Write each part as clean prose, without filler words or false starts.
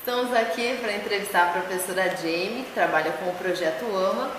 Estamos aqui para entrevistar a professora Jamie, que trabalha com o projeto AMA,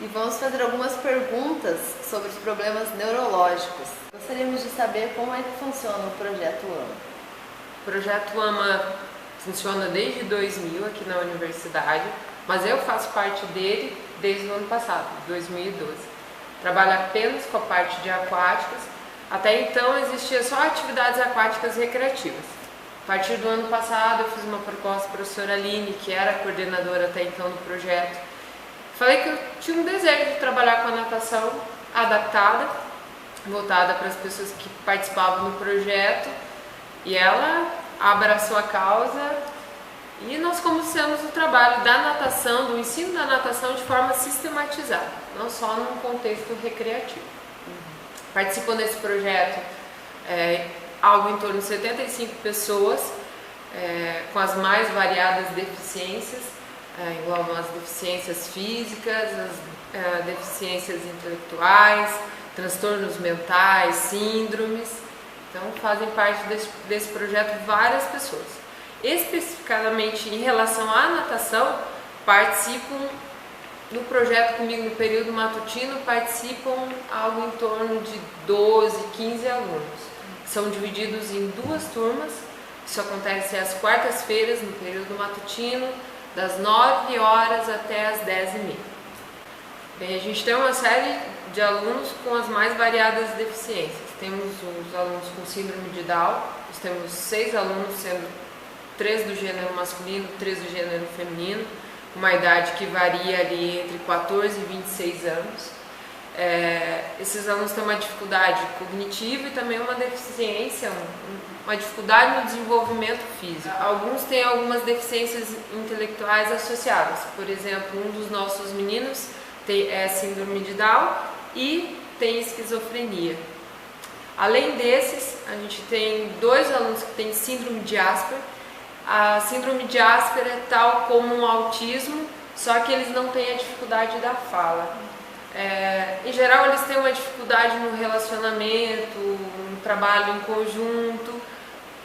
e vamos fazer algumas perguntas sobre os problemas neurológicos. Gostaríamos de saber como é que funciona o projeto AMA. O projeto AMA funciona desde 2000 aqui na universidade, mas eu faço parte dele desde o ano passado, 2012. Trabalho apenas com a parte de aquáticas. Até então existia só atividades aquáticas recreativas. A partir do ano passado eu fiz uma proposta para a professora Aline, que era a coordenadora até então do projeto. Falei que eu tinha um desejo de trabalhar com a natação adaptada, voltada para as pessoas que participavam do projeto, e ela abraçou a causa e nós começamos o trabalho da natação, do ensino da natação de forma sistematizada, não só num contexto recreativo. Participam desse projeto algo em torno de 75 pessoas, com as mais variadas deficiências, englobam as deficiências físicas, as deficiências intelectuais, transtornos mentais, síndromes. Então fazem parte desse projeto várias pessoas. Especificamente em relação à natação, participam no projeto comigo no período matutino, participam algo em torno de 12, 15 alunos. São divididos em duas turmas. Isso acontece às quartas-feiras no período matutino, das 9 horas até as 10h30. Bem, a gente tem uma série de alunos com as mais variadas deficiências. Temos os alunos com síndrome de Down. Nós temos 6 alunos, sendo 3 do gênero masculino, 3 do gênero feminino, uma idade que varia ali entre 14 e 26 anos. Esses alunos têm uma dificuldade cognitiva e também uma deficiência, uma dificuldade no desenvolvimento físico. Alguns têm algumas deficiências intelectuais associadas. Por exemplo, um dos nossos meninos tem síndrome de Down e tem esquizofrenia. Além desses, a gente tem 2 alunos que têm síndrome de Asper. A síndrome de Asper é tal como um autismo, só que eles não têm a dificuldade da fala. Em geral, eles têm uma dificuldade no relacionamento, no trabalho em conjunto,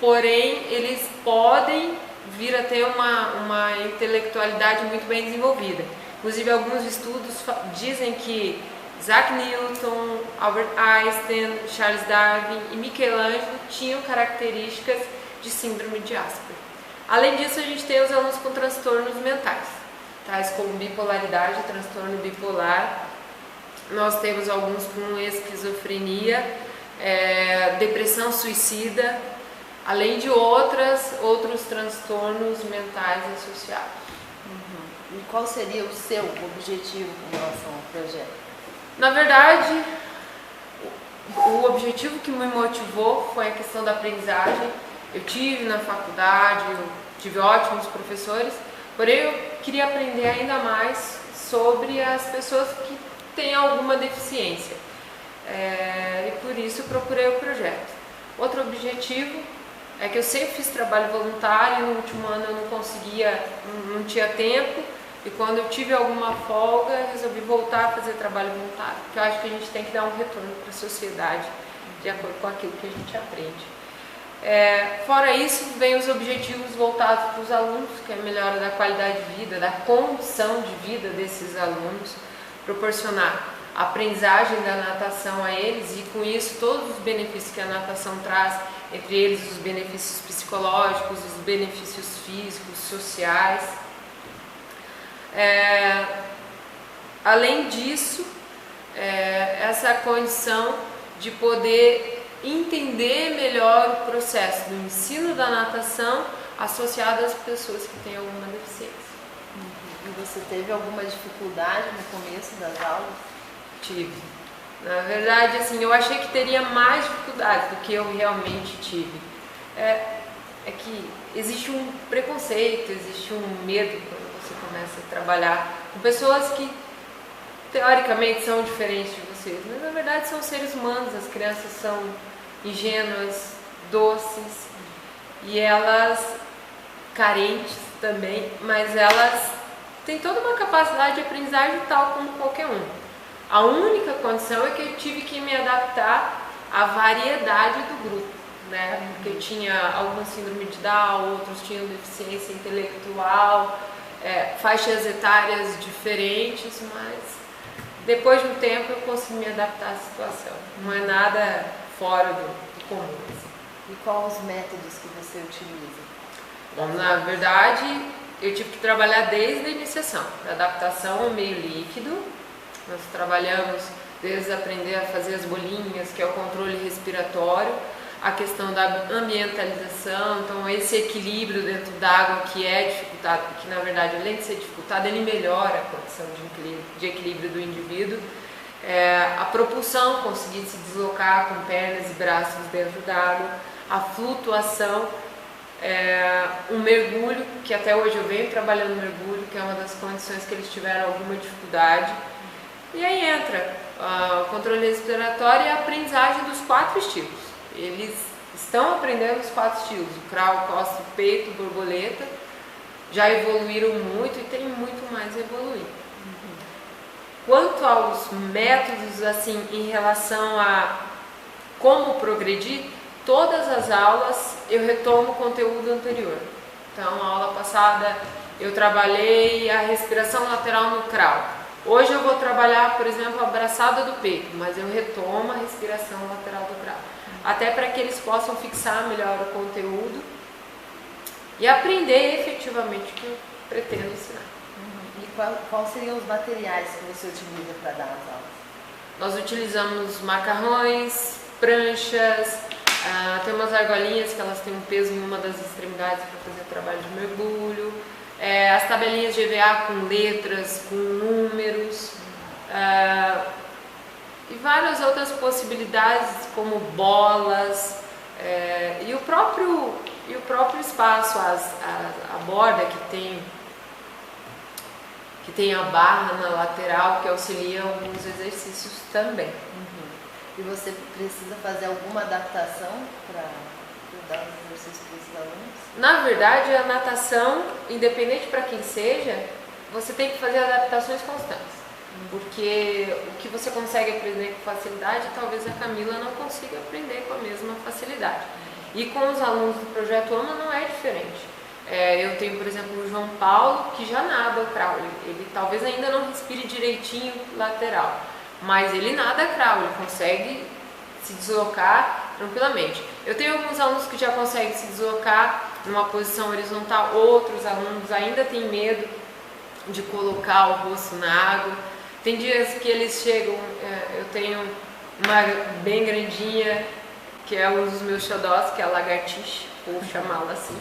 porém, eles podem vir a ter uma intelectualidade muito bem desenvolvida. Inclusive, alguns estudos dizem que Isaac Newton, Albert Einstein, Charles Darwin e Michelangelo tinham características de síndrome de Asper. Além disso, a gente tem os alunos com transtornos mentais, tais como bipolaridade, transtorno bipolar. Nós temos alguns com esquizofrenia, depressão suicida, além de outros transtornos mentais associados. E qual seria o seu objetivo com relação ao projeto? Na verdade, o objetivo que me motivou foi a questão da aprendizagem. Eu tive na faculdade, eu tive ótimos professores, porém eu queria aprender ainda mais sobre as pessoas que têm alguma deficiência. E por isso eu procurei o projeto. Outro objetivo é que eu sempre fiz trabalho voluntário e no último ano eu não tinha tempo, e quando eu tive alguma folga eu resolvi voltar a fazer trabalho voluntário, porque eu acho que a gente tem que dar um retorno para a sociedade de acordo com aquilo que a gente aprende. Fora isso, vem os objetivos voltados para os alunos, que é a melhora da qualidade de vida, da condição de vida desses alunos, proporcionar a aprendizagem da natação a eles e com isso todos os benefícios que a natação traz, entre eles os benefícios psicológicos, os benefícios físicos, sociais. Além disso, essa condição de poder entender melhor o processo do ensino da natação associado às pessoas que têm alguma deficiência. E você teve alguma dificuldade no começo das aulas? Tive. Na verdade, assim, eu achei que teria mais dificuldade do que eu realmente tive. É que existe um preconceito, existe um medo quando você começa a trabalhar com pessoas que teoricamente são diferentes de vocês, mas na verdade são seres humanos. As crianças são ingênuas, doces, e elas carentes também, mas elas têm toda uma capacidade de aprendizagem tal como qualquer um. A única condição é que eu tive que me adaptar à variedade do grupo. né? Porque tinha alguma síndrome de Down, outros tinham deficiência intelectual, faixas etárias diferentes, mas depois de um tempo eu consegui me adaptar à situação. Não é nada fora do comum. Assim. E quais os métodos que você utiliza? Bom, na verdade, eu tive que trabalhar desde a iniciação, da adaptação ao meio líquido. Nós trabalhamos desde aprender a fazer as bolinhas, que é o controle respiratório, a questão da ambientalização, então esse equilíbrio dentro d'água que é dificultado, porque na verdade além de ser dificultado, ele melhora a condição de equilíbrio do indivíduo. A propulsão, conseguir se deslocar com pernas e braços dentro d'água, a flutuação, um mergulho, que até hoje eu venho trabalhando mergulho, que é uma das condições que eles tiveram alguma dificuldade. E aí entra o controle respiratório e a aprendizagem dos 4 estilos. Eles estão aprendendo os 4 estilos, o crawl, costa, peito, borboleta, já evoluíram muito e tem muito mais a evoluir. Quanto aos métodos, assim, em relação a como progredir, todas as aulas eu retomo o conteúdo anterior. Então, a aula passada eu trabalhei a respiração lateral no crawl. Hoje eu vou trabalhar, por exemplo, a braçada do peito, mas eu retomo a respiração lateral do crawl. Até para que eles possam fixar melhor o conteúdo e aprender efetivamente o que eu pretendo ensinar. E quais seriam os materiais que você utiliza para dar as aulas? Nós utilizamos macarrões, pranchas, tem umas argolinhas que elas têm um peso em uma das extremidades para fazer trabalho de mergulho, as tabelinhas de EVA com letras, com números, e várias outras possibilidades como bolas, e o próprio espaço, a borda que tem a barra na lateral que auxilia alguns exercícios também. E você precisa fazer alguma adaptação para dar os exercícios para esses alunos? Na verdade, a natação, independente para quem seja, você tem que fazer adaptações constantes. Porque o que você consegue aprender com facilidade, talvez a Camila não consiga aprender com a mesma facilidade. E com os alunos do Projeto AMA não é diferente. Eu tenho, por exemplo, o João Paulo, que já nada o crawl. Ele talvez ainda não respire direitinho lateral, mas ele nada crawl, ele consegue se deslocar tranquilamente. Eu tenho alguns alunos que já conseguem se deslocar numa posição horizontal, outros alunos ainda têm medo de colocar o rosto na água. Tem dias que eles chegam, eu tenho uma bem grandinha, que é um dos meus xodós, que é a lagartixa, vou chamá-la assim.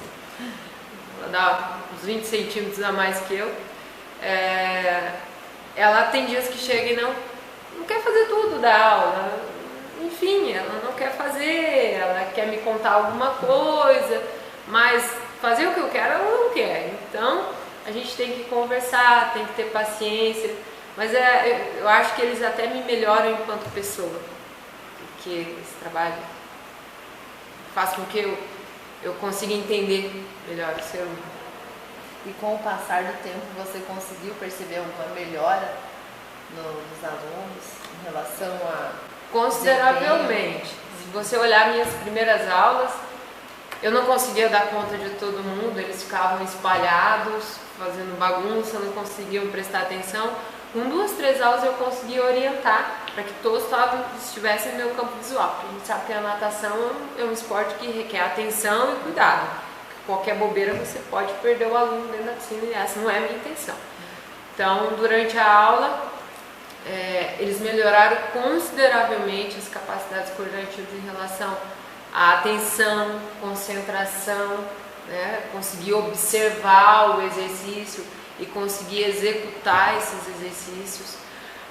Ela dá uns 20 centímetros a mais que eu. Ela tem dias que chega e não quer fazer tudo da aula. Enfim, ela não quer fazer, ela quer me contar alguma coisa, mas fazer o que eu quero ela não quer. Então, a gente tem que conversar, tem que ter paciência. Mas eu acho que eles até me melhoram enquanto pessoa, porque esse trabalho faz com que eu consiga entender melhor o ser humano. E com o passar do tempo, você conseguiu perceber alguma melhora nos alunos em relação a... Consideravelmente. Se você olhar minhas primeiras aulas, eu não conseguia dar conta de todo mundo, eles ficavam espalhados, fazendo bagunça, não conseguiam prestar atenção. Com 2, 3 aulas eu consegui orientar para que todos estivessem no meu campo visual. Porque a gente sabe que a natação é um esporte que requer atenção e cuidado. Qualquer bobeira você pode perder o aluno dentro da piscina e essa não é a minha intenção. Então, durante a aula, eles melhoraram consideravelmente as capacidades coordenativas em relação à atenção, concentração, né? Conseguir observar o exercício e conseguir executar esses exercícios.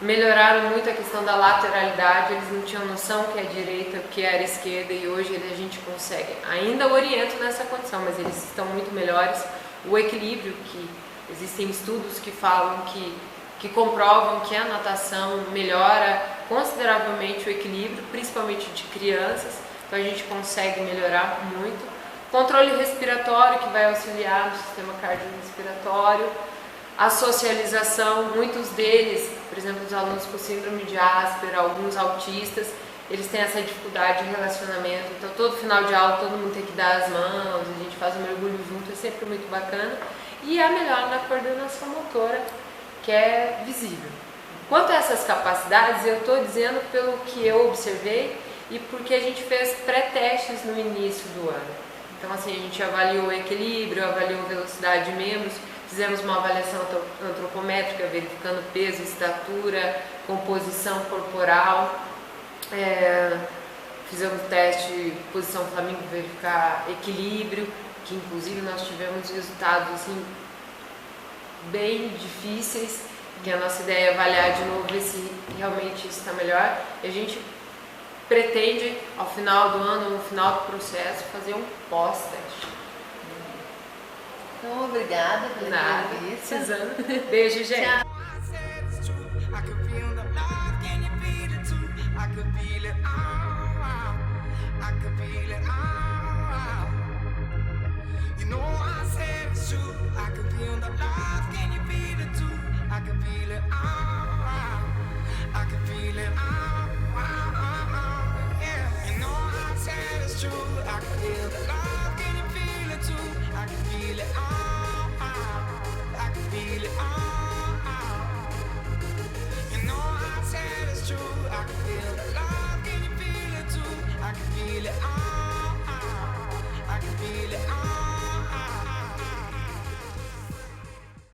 Melhoraram muito a questão da lateralidade, eles não tinham noção que é a direita, o que era a esquerda, e hoje a gente consegue. Ainda oriento nessa condição, mas eles estão muito melhores. O equilíbrio, que existem estudos que falam que comprovam que a natação melhora consideravelmente o equilíbrio, principalmente de crianças, então a gente consegue melhorar muito. Controle respiratório, que vai auxiliar no sistema cardiorrespiratório. A socialização, muitos deles, por exemplo, os alunos com síndrome de Asperger, alguns autistas, eles têm essa dificuldade de relacionamento, então todo final de aula todo mundo tem que dar as mãos, a gente faz um mergulho junto, é sempre muito bacana. E a melhora na coordenação motora, que é visível. Quanto a essas capacidades, eu estou dizendo pelo que eu observei e porque a gente fez pré-testes no início do ano. Então assim, a gente avaliou o equilíbrio, avaliou a velocidade de membros, fizemos uma avaliação antropométrica, verificando peso, estatura, composição corporal, fizemos teste de posição flamingo, verificar equilíbrio, que inclusive nós tivemos resultados assim, bem difíceis, que a nossa ideia é avaliar de novo, ver se realmente isso está melhor. E a gente pretende, ao final do ano, no final do processo, fazer um pós-teste. Então, obrigada pela entrevista. Suzana. Beijo, gente. Tchau.